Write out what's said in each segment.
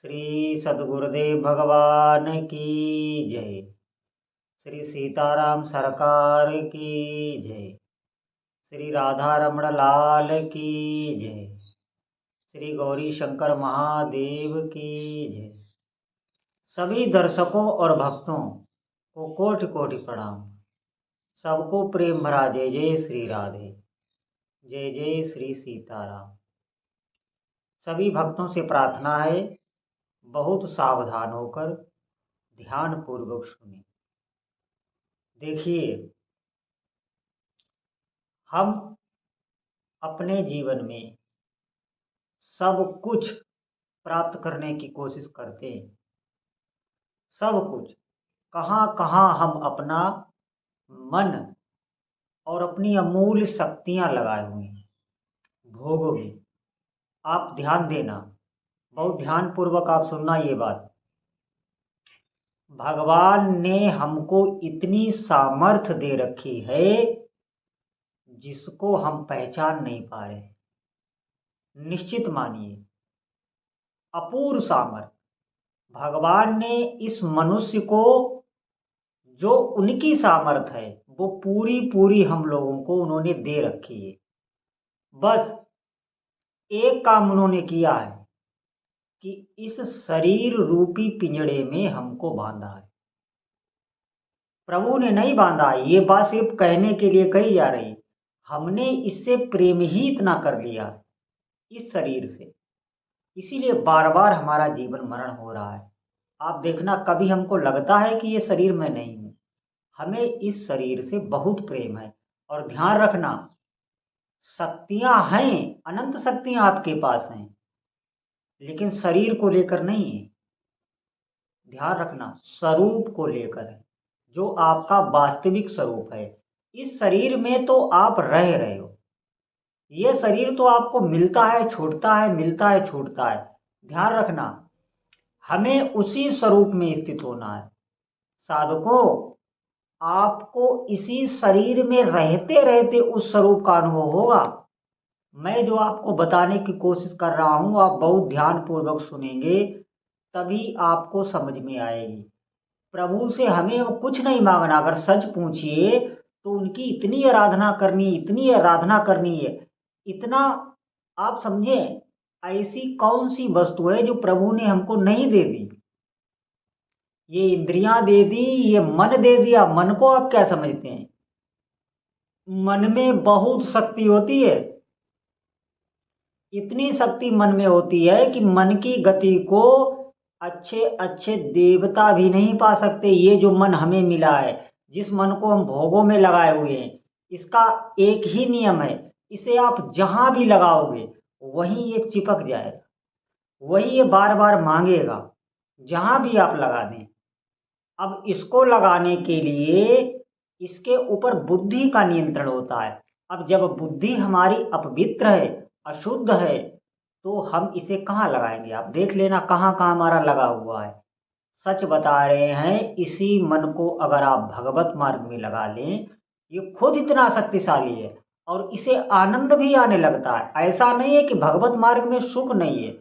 श्री सद्गुरुदेव भगवान की जय। श्री सीताराम सरकार की जय। श्री राधा रमण लाल की जय। श्री गौरी शंकर महादेव की जय। सभी दर्शकों और भक्तों को कोटि कोटि प्रणाम। सबको प्रेम भरा जय जय श्री राधे, जय जय श्री सीताराम। सभी भक्तों से प्रार्थना है, बहुत सावधान होकर ध्यान पूर्वक सुने। देखिए, हम अपने जीवन में सब कुछ प्राप्त करने की कोशिश करते हैं। सब कुछ, कहाँ कहाँ हम अपना मन और अपनी अमूल्य शक्तियां लगाए हुए हैं भोगों में। आप ध्यान देना, बहुत ध्यान पूर्वक आप सुनना ये बात। भगवान ने हमको इतनी सामर्थ्य दे रखी है जिसको हम पहचान नहीं पा रहे। निश्चित मानिए, अपूर्व सामर्थ्य भगवान ने इस मनुष्य को, जो उनकी सामर्थ्य है वो पूरी पूरी हम लोगों को उन्होंने दे रखी है। बस एक काम उन्होंने किया है कि इस शरीर रूपी पिंजड़े में हमको बांधा है। प्रभु ने नहीं बांधा है, ये बात सिर्फ कहने के लिए कही जा रही। हमने इससे प्रेम ही इतना कर लिया इस शरीर से, इसीलिए बार बार हमारा जीवन मरण हो रहा है। आप देखना, कभी हमको लगता है कि ये शरीर मैं नहीं हूं। हमें इस शरीर से बहुत प्रेम है। और ध्यान रखना, शक्तियां हैं, अनंत शक्तियां आपके पास हैं, लेकिन शरीर को लेकर नहीं है। ध्यान रखना, स्वरूप को लेकर है, जो आपका वास्तविक स्वरूप है। इस शरीर में तो आप रह रहे हो, ये शरीर तो आपको मिलता है छूटता है, मिलता है छूटता है। ध्यान रखना, हमें उसी स्वरूप में स्थित होना है। साधकों, आपको इसी शरीर में रहते रहते उस स्वरूप का अनुभव होगा। मैं जो आपको बताने की कोशिश कर रहा हूं, आप बहुत ध्यान पूर्वक सुनेंगे, तभी आपको समझ में आएगी। प्रभु से हमें कुछ नहीं मांगना। अगर सच पूछिए तो उनकी इतनी आराधना करनी, इतनी आराधना करनी है, इतना। आप समझे, ऐसी कौन सी वस्तु है जो प्रभु ने हमको नहीं दे दी? ये इंद्रियां दे दी, ये मन दे दिया। मन को आप क्या समझते हैं? मन में बहुत शक्ति होती है। इतनी शक्ति मन में होती है कि मन की गति को अच्छे अच्छे देवता भी नहीं पा सकते। ये जो मन हमें मिला है, जिस मन को हम भोगों में लगाए हुए हैं, इसका एक ही नियम है, इसे आप जहां भी लगाओगे वहीं ये चिपक जाएगा, वही ये बार बार मांगेगा, जहां भी आप लगा दें। अब इसको लगाने के लिए इसके ऊपर बुद्धि का नियंत्रण होता है। अब जब बुद्धि हमारी अपवित्र है, अशुद्ध है, तो हम इसे कहाँ लगाएंगे? आप देख लेना कहाँ कहाँ हमारा लगा हुआ है। सच बता रहे हैं, इसी मन को अगर आप भगवत मार्ग में लगा लें, ये खुद इतना शक्तिशाली है और इसे आनंद भी आने लगता है। ऐसा नहीं है कि भगवत मार्ग में सुख नहीं है,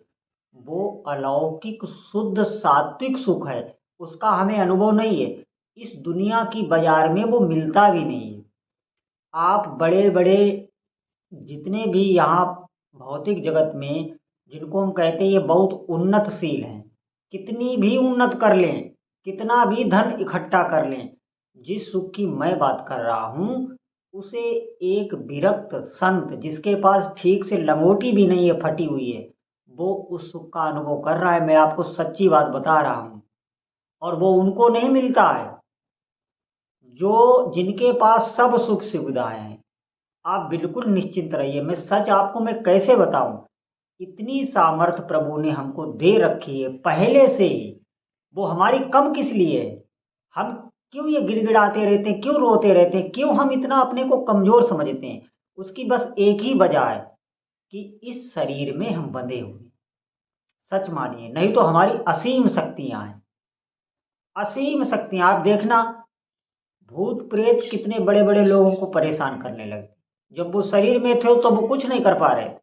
वो अलौकिक शुद्ध सात्विक सुख है, उसका हमें अनुभव नहीं है। इस दुनिया की बाजार में वो मिलता भी नहीं है। आप बड़े बड़े जितने भी यहाँ भौतिक जगत में, जिनको हम कहते हैं ये बहुत उन्नतशील हैं, कितनी भी उन्नत कर लें, कितना भी धन इकट्ठा कर लें, जिस सुख की मैं बात कर रहा हूँ, उसे एक विरक्त संत, जिसके पास ठीक से लंगोटी भी नहीं है, फटी हुई है, वो उस सुख का अनुभव कर रहा है। मैं आपको सच्ची बात बता रहा हूँ। और वो उनको नहीं मिलता है जो, जिनके पास सब सुख सुविधाएं हैं। आप बिल्कुल निश्चिंत रहिए। मैं सच आपको मैं कैसे बताऊं, इतनी सामर्थ्य प्रभु ने हमको दे रखी है पहले से ही। वो हमारी कम किस लिए है? हम क्यों ये गिड़गिड़ाते रहते हैं, क्यों रोते रहते हैं, क्यों हम इतना अपने को कमजोर समझते हैं? उसकी बस एक ही वजह है कि इस शरीर में हम बंधे हुए हैं। सच मानिए, नहीं तो हमारी असीम शक्तियां हैं, असीम शक्तियां। आप देखना, भूत प्रेत कितने बड़े बड़े लोगों को परेशान करने लगे। जब वो शरीर में थे तो वो कुछ नहीं कर पा रहे थे,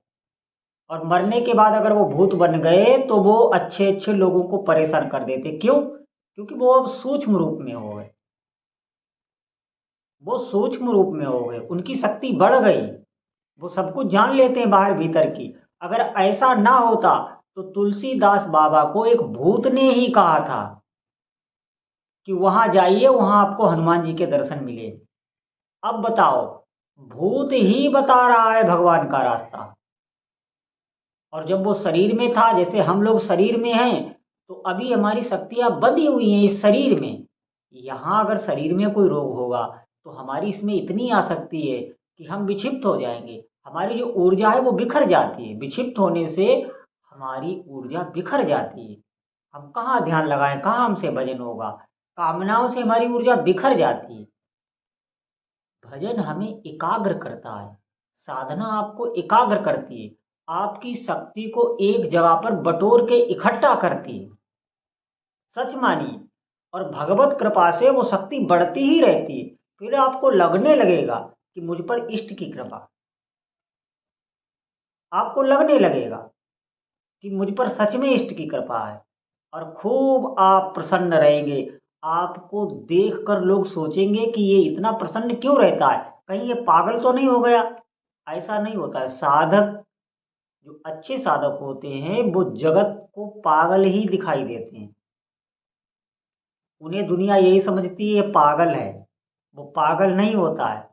और मरने के बाद अगर वो भूत बन गए तो वो अच्छे अच्छे लोगों को परेशान कर देते। क्यों? क्योंकि वो अब सूक्ष्म रूप में हो गए, वो सूक्ष्म रूप में हो गए, उनकी शक्ति बढ़ गई, वो सब कुछ जान लेते हैं बाहर भीतर की। अगर ऐसा ना होता तो तुलसीदास बाबा को एक भूत ने ही कहा था कि वहां जाइए, वहां आपको हनुमान जी के दर्शन मिले। अब बताओ, भूत ही बता रहा है भगवान का रास्ता। और जब वो शरीर में था, जैसे हम लोग शरीर में हैं, तो अभी हमारी शक्तियां बंधी हुई हैं इस शरीर में। यहाँ अगर शरीर में कोई रोग होगा तो हमारी इसमें इतनी आसक्ति है कि हम विक्षिप्त हो जाएंगे। हमारी जो ऊर्जा है वो बिखर जाती है, विक्षिप्त होने से हमारी ऊर्जा बिखर जाती है। हम कहाँ ध्यान लगाएं, कहाँ हमसे भजन होगा, कामनाओं से हमारी ऊर्जा बिखर जाती है। भजन हमें एकाग्र करता है, साधना आपको एकाग्र करती है, आपकी शक्ति को एक जगह पर बटोर के इकट्ठा करती है। सच मानिए, और भगवत कृपा से वो शक्ति बढ़ती ही रहती है। फिर आपको लगने लगेगा कि मुझ पर इष्ट की कृपा, आपको लगने लगेगा कि मुझ पर सच में इष्ट की कृपा है, और खूब आप प्रसन्न रहेंगे। आपको देखकर लोग सोचेंगे कि ये इतना प्रसन्न क्यों रहता है, कहीं ये पागल तो नहीं हो गया। ऐसा नहीं होता है। साधक, जो अच्छे साधक होते हैं, वो जगत को पागल ही दिखाई देते हैं। उन्हें दुनिया यही समझती है ये पागल है। वो पागल नहीं होता है,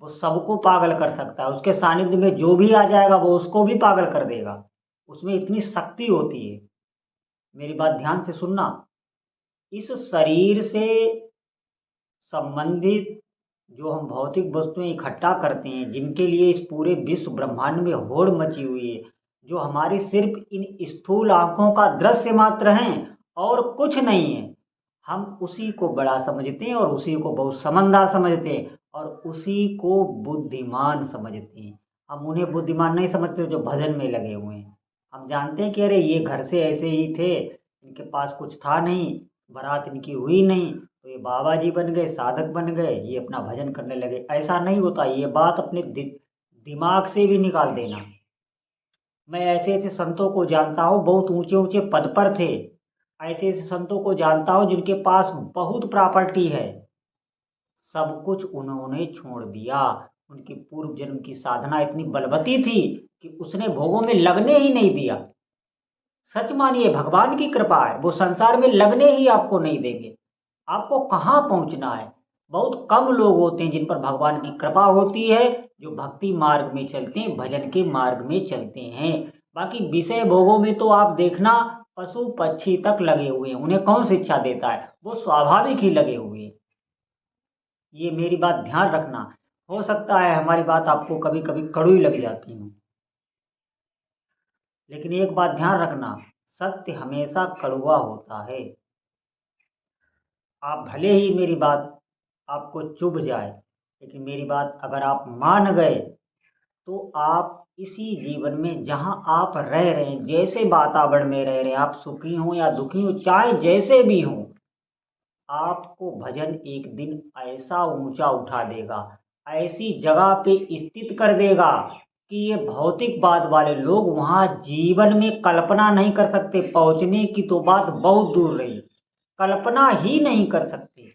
वो सबको पागल कर सकता है। उसके सानिध्य में जो भी आ जाएगा वो उसको भी पागल कर देगा। उसमें इतनी शक्ति होती है। मेरी बात ध्यान से सुनना। इस शरीर से संबंधित जो हम भौतिक वस्तुएं इकट्ठा करते हैं, जिनके लिए इस पूरे विश्व ब्रह्मांड में होड़ मची हुई है, जो हमारी सिर्फ इन स्थूल आंखों का दृश्य मात्र हैं और कुछ नहीं है, हम उसी को बड़ा समझते हैं और उसी को बहुत समझदार समझते हैं और उसी को बुद्धिमान समझते हैं। हम उन्हें बुद्धिमान नहीं समझते जो भजन में लगे हुए हैं। हम जानते हैं कि अरे ये घर से ऐसे ही थे, इनके पास कुछ था नहीं, बारात इनकी हुई नहीं, तो ये बाबा जी बन गए, साधक बन गए, ये अपना भजन करने लगे। ऐसा नहीं होता। ये बात अपने दिमाग से भी निकाल देना। मैं ऐसे ऐसे संतों को जानता हूँ, बहुत ऊंचे ऊंचे पद पर थे। ऐसे ऐसे संतों को जानता हूँ जिनके पास बहुत प्रॉपर्टी है, सब कुछ उन्होंने छोड़ दिया। उनकी पूर्व जन्म की साधना इतनी बलवती थी कि उसने भोगों में लगने ही नहीं दिया। सच मानिए, भगवान की कृपा है, वो संसार में लगने ही आपको नहीं देंगे। आपको कहाँ पहुंचना है। बहुत कम लोग होते हैं जिन पर भगवान की कृपा होती है, जो भक्ति मार्ग में चलते हैं, भजन के मार्ग में चलते हैं। बाकी विषय भोगों में तो आप देखना, पशु पक्षी तक लगे हुए हैं, उन्हें कौन शिक्षा देता है, वो स्वाभाविक ही लगे हुए हैं। ये मेरी बात ध्यान रखना। हो सकता है हमारी बात आपको कभी कभी कड़वी लग जाती हो, लेकिन एक बात ध्यान रखना, सत्य हमेशा कड़वा होता है। आप भले ही मेरी बात आपको चुभ जाए, लेकिन मेरी बात अगर आप मान गए तो आप इसी जीवन में जहां आप रह रहे हैं, जैसे वातावरण में रह रहे हैं, आप सुखी हो या दुखी हो, चाहे जैसे भी हो, आपको भजन एक दिन ऐसा ऊंचा उठा देगा, ऐसी जगह पे स्थित कर देगा कि ये भौतिकवाद वाले लोग वहां जीवन में कल्पना नहीं कर सकते। पहुंचने की तो बात बहुत दूर रही, कल्पना ही नहीं कर सकते।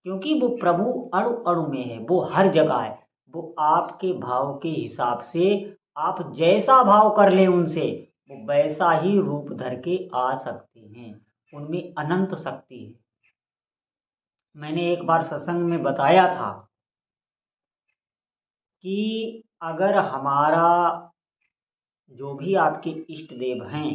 क्योंकि वो प्रभु अणु अणु में है, वो हर जगह है। वो आपके भाव के हिसाब से, आप जैसा भाव कर ले उनसे, वो वैसा ही रूप धर के आ सकते हैं। उनमें अनंत शक्ति है। मैंने एक बार सत्संग में बताया था कि अगर हमारा जो भी आपके इष्ट देव हैं,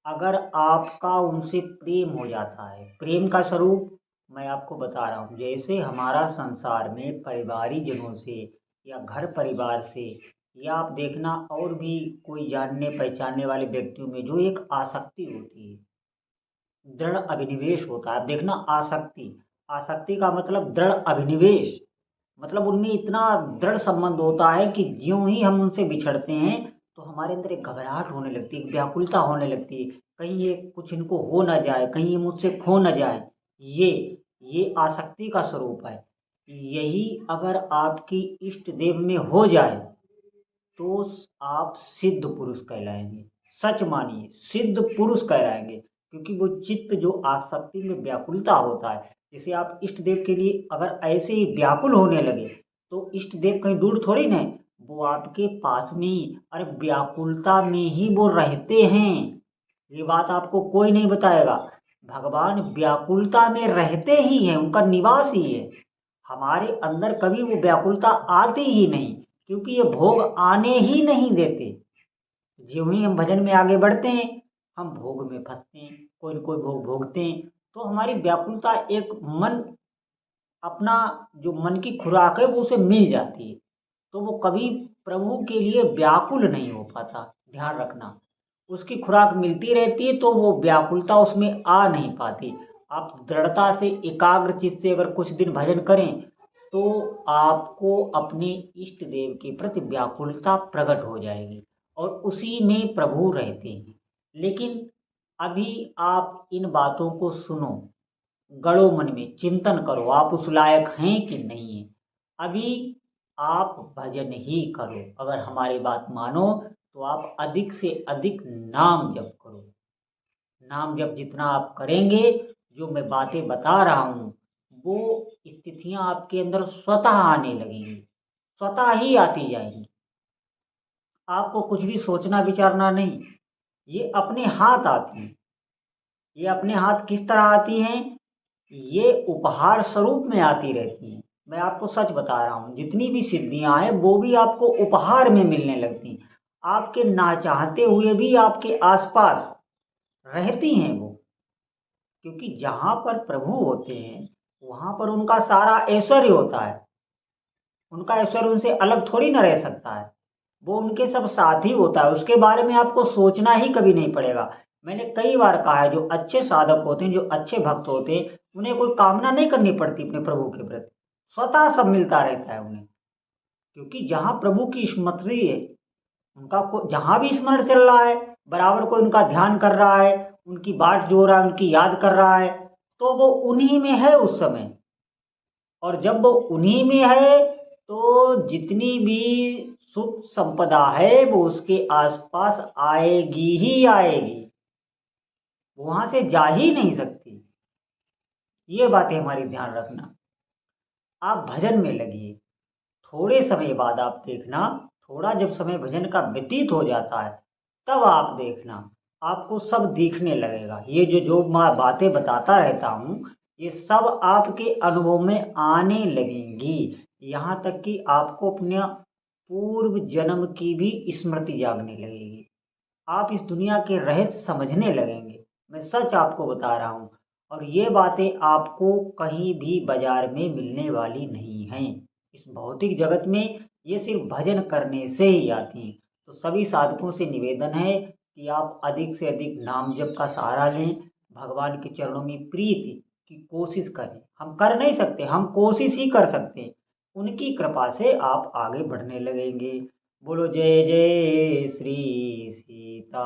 अगर आपका उनसे प्रेम हो जाता है, प्रेम का स्वरूप मैं आपको बता रहा हूँ। जैसे हमारा संसार में परिवारी जनों से या घर परिवार से, या आप देखना और भी कोई जानने पहचानने वाले व्यक्तियों में जो एक आसक्ति होती है, दृढ़ अभिनिवेश होता है। आप देखना, आसक्ति, आसक्ति का मतलब दृढ़ अभिनिवेश, मतलब उनमें इतना दृढ़ संबंध होता है कि ज्यों ही हम उनसे बिछड़ते हैं तो हमारे अंदर एक घबराहट होने लगती है, व्याकुलता होने लगती है, कहीं ये कुछ इनको हो ना जाए, कहीं ये मुझसे खो ना जाए। ये ये आसक्ति का स्वरूप है। यही अगर आपकी इष्ट देव में हो जाए तो आप सिद्ध पुरुष कहलाएंगे। सच मानिए, सिद्ध पुरुष कहलाएंगे, क्योंकि वो चित्त जो आसक्ति में व्याकुलता होता है, जैसे आप इष्ट देव के लिए अगर ऐसे ही व्याकुल होने लगे तो इष्ट देव कहीं दूर थोड़ी ना है, वो आपके पास में ही, अरे व्याकुलता में ही वो रहते हैं। ये बात आपको कोई नहीं बताएगा। भगवान व्याकुलता में रहते ही हैं, उनका निवास ही है। हमारे अंदर कभी वो व्याकुलता आती ही नहीं, क्योंकि ये भोग आने ही नहीं देते। ज्यों ही हम भजन में आगे बढ़ते हैं, हम भोग में फंसते हैं, कोई न कोई भोग भोगते हैं, तो हमारी व्याकुलता एक मन अपना जो मन की खुराक है वो उसे मिल जाती है, तो वो कभी प्रभु के लिए व्याकुल नहीं हो पाता। ध्यान रखना, उसकी खुराक मिलती रहती है तो वो व्याकुलता उसमें आ नहीं पाती। आप दृढ़ता से एकाग्र चित्त से अगर कुछ दिन भजन करें तो आपको अपने इष्ट देव के प्रति व्याकुलता प्रकट हो जाएगी और उसी में प्रभु रहते हैं। लेकिन अभी आप इन बातों को सुनो, गड़ो मन में, चिंतन करो आप उस लायक हैं कि नहीं है। अभी आप भजन ही करो, अगर हमारी बात मानो तो आप अधिक से अधिक नाम जप करो। नाम जप जितना आप करेंगे, जो मैं बातें बता रहा हूँ वो स्थितियां आपके अंदर स्वतः आने लगेंगी, स्वतः ही आती जाएंगी। आपको कुछ भी सोचना विचारना नहीं, ये अपने हाथ आती हैं। ये अपने हाथ किस तरह आती हैं? ये उपहार स्वरूप में आती रहती हैं। मैं आपको सच बता रहा हूँ, जितनी भी सिद्धियां हैं वो भी आपको उपहार में मिलने लगती हैं। आपके ना चाहते हुए भी आपके आसपास रहती हैं वो, क्योंकि जहां पर प्रभु होते हैं वहां पर उनका सारा ऐश्वर्य होता है। उनका ऐश्वर्य उनसे अलग थोड़ी ना रह सकता है, वो उनके सब साथी होता है, उसके बारे में आपको सोचना ही कभी नहीं पड़ेगा। मैंने कई बार कहा है, जो अच्छे साधक होते हैं, जो अच्छे भक्त होते हैं, उन्हें कोई कामना नहीं करनी पड़ती अपने प्रभु के प्रति, स्वतः सब मिलता रहता है उन्हें। क्योंकि जहां प्रभु की स्मृति है, उनका जहां भी स्मरण चल रहा है, बराबर कोई उनका ध्यान कर रहा है, उनकी बाट जो रहा है, उनकी याद कर रहा है, तो वो उन्हीं में है उस समय। और जब वो उन्हीं में है तो जितनी भी सुख संपदा है वो उसके आसपास आएगी ही आएगी, वहां से जा ही नहीं सकती। ये बातें हमारी ध्यान रखना। आप भजन में लगिए, थोड़े समय बाद आप देखना, थोड़ा जब समय भजन का व्यतीत हो जाता है तब आप देखना, आपको सब दिखने लगेगा। ये जो जो मैं बातें बताता रहता हूँ ये सब आपके अनुभव में आने लगेंगी। यहाँ तक कि आपको अपने पूर्व जन्म की भी स्मृति जागने लगेगी। आप इस दुनिया के रहस्य समझने लगेंगे। मैं सच आपको बता रहा हूँ, और ये बातें आपको कहीं भी बाजार में मिलने वाली नहीं हैं। इस भौतिक जगत में ये सिर्फ भजन करने से ही आती हैं। तो सभी साधकों से निवेदन है कि आप अधिक से अधिक नाम जप का सहारा लें, भगवान के चरणों में प्रीति की कोशिश करें। हम कर नहीं सकते, हम कोशिश ही कर सकते हैं। उनकी कृपा से आप आगे बढ़ने लगेंगे। बोलो जय जय श्री सीताराम।